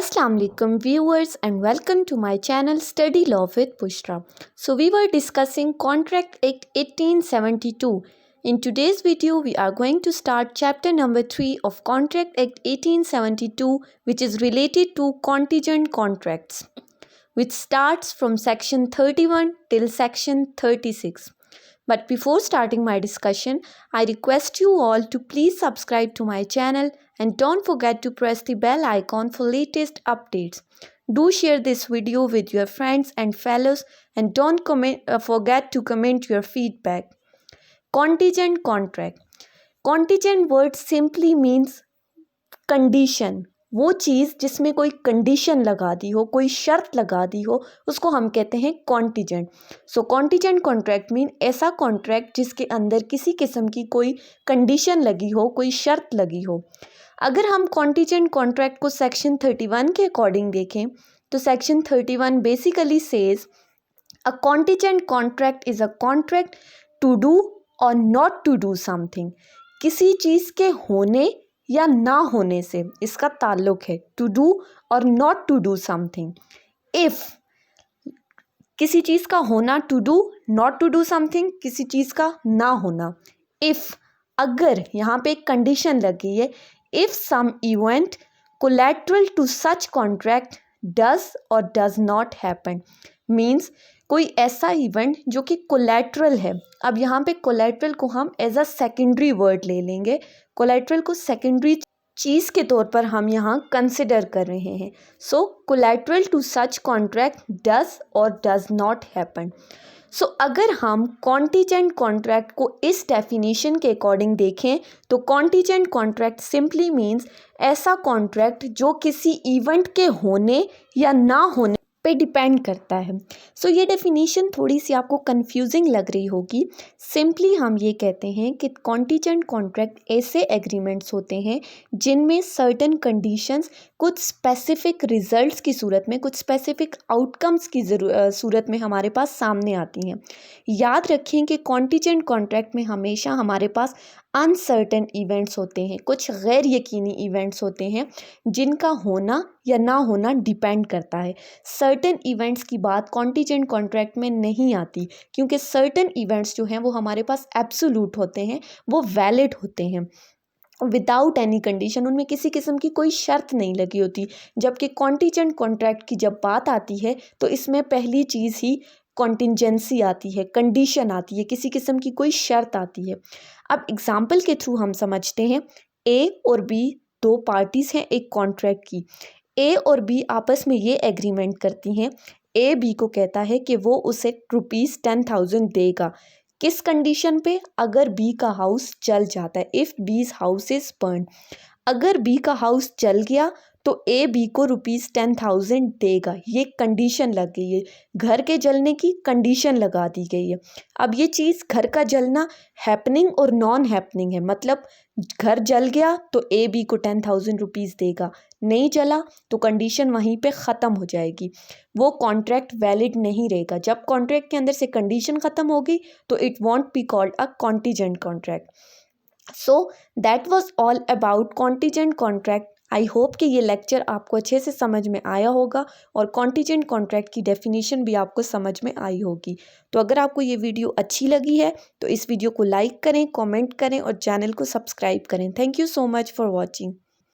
Assalamu alaikum viewers and welcome to my channel Study Law with Bushra. So we were discussing Contract Act 1872. In today's video we are going to start chapter number 3 of Contract Act 1872, which is related to contingent contracts, which starts from section 31 till section 36. But before starting my discussion, I request you all to please subscribe to my channel and don't forget to press the bell icon for latest updates. Do share this video with your friends and fellows and don't forget to comment your feedback. Contingent contract. Contingent word simply means condition. वो चीज़ जिसमें कोई condition लगा दी हो, कोई शर्त लगा दी हो, उसको हम कहते हैं कॉन्टिजेंट. सो कॉन्टिजेंट कॉन्ट्रैक्ट मीन ऐसा कॉन्ट्रैक्ट जिसके अंदर किसी किस्म की कोई कंडीशन लगी हो, कोई शर्त लगी हो. अगर हम कॉन्टिजेंट कॉन्ट्रैक्ट को सेक्शन 31 के अकॉर्डिंग देखें तो section 31 basically says a contingent contract is a contract to do और नॉट टू डू समथिंग. किसी चीज़ के होने या ना होने से इसका ताल्लुक है. टू डू और not to do something. If किसी चीज़ का होना to do, not to do something किसी चीज़ का ना होना. इफ़ अगर यहाँ पे एक कंडीशन लगी है, if some event collateral to such contract does और डज नॉट हैपन. मीन्स कोई ऐसा इवेंट जो कि कोलैटरल है. अब यहाँ पे कोलैटरल को हम एज अ सेकेंडरी वर्ड ले लेंगे. कोलैटरल को सेकेंडरी चीज़ के तौर पर हम यहाँ कंसिडर कर रहे हैं. So collateral to such contract does और डज नॉट हैपन. सो अगर हम कॉन्टिजेंट कॉन्ट्रैक्ट को इस डेफिनेशन के अकॉर्डिंग देखें तो कॉन्टिजेंट कॉन्ट्रैक्ट सिंपली मीन्स ऐसा कॉन्ट्रैक्ट जो किसी इवेंट के होने या ना होने पे डिपेंड करता है. सो ये डेफिनेशन थोड़ी सी आपको कंफ्यूजिंग लग रही होगी. सिंपली हम ये कहते हैं कि कॉन्टिजेंट कॉन्ट्रैक्ट ऐसे एग्रीमेंट्स होते हैं जिनमें सर्टेन कंडीशंस कुछ स्पेसिफिक रिजल्ट्स की सूरत में, कुछ स्पेसिफिक आउटकम्स की सूरत में हमारे पास सामने आती हैं. याद रखें कि कॉन्टिजेंट कॉन्ट्रैक्ट में हमेशा हमारे पास अनसर्टेन इवेंट्स होते हैं, कुछ गैर यकीनी इवेंट्स होते हैं जिनका होना या ना होना डिपेंड करता है. सर्टेन इवेंट्स की बात कॉन्टिजेंट कॉन्ट्रैक्ट में नहीं आती क्योंकि सर्टेन इवेंट्स जो हैं वो हमारे पास एब्सोल्यूट होते हैं, वो वैलिड होते हैं विदाउट एनी कंडीशन. उनमें किसी किस्म की कोई शर्त नहीं लगी होती. जबकि कॉन्टिजेंट कॉन्ट्रैक्ट की जब बात आती है तो इसमें पहली चीज़ ही कॉन्टिजेंसी आती है, कंडीशन आती है, किसी किस्म की कोई शर्त आती है. अब एग्जाम्पल के थ्रू हम समझते हैं. ए और बी दो पार्टीज़ हैं एक कॉन्ट्रैक्ट की. ए और बी आपस में ये एग्रीमेंट करती हैं. ए बी को कहता है कि वो उसे ₹10,000 देगा. किस कंडीशन पे? अगर बी का हाउस जल जाता है. इफ़ बीज हाउस इज बर्न. अगर बी का हाउस जल गया तो ए बी को ₹10,000 देगा. ये कंडीशन लग गई है, घर के जलने की कंडीशन लगा दी गई है. अब ये चीज़ घर का जलना हैपनिंग और नॉन हैपनिंग है. मतलब घर जल गया तो ए बी को ₹10,000 देगा, नहीं जला तो कंडीशन वहीं पे ख़त्म हो जाएगी. वो कॉन्ट्रैक्ट वैलिड नहीं रहेगा. जब कॉन्ट्रैक्ट के अंदर से कंडीशन ख़त्म होगी तो it won't be called a contingent contract. So that was all about contingent contract. I hope कि ये लेक्चर आपको अच्छे से समझ में आया होगा और कॉन्टिजेंट कॉन्ट्रैक्ट की डेफिनेशन भी आपको समझ में आई होगी. तो अगर आपको ये वीडियो अच्छी लगी है तो इस वीडियो को लाइक करें, कमेंट करें और चैनल को सब्सक्राइब करें. Thank you so much for watching.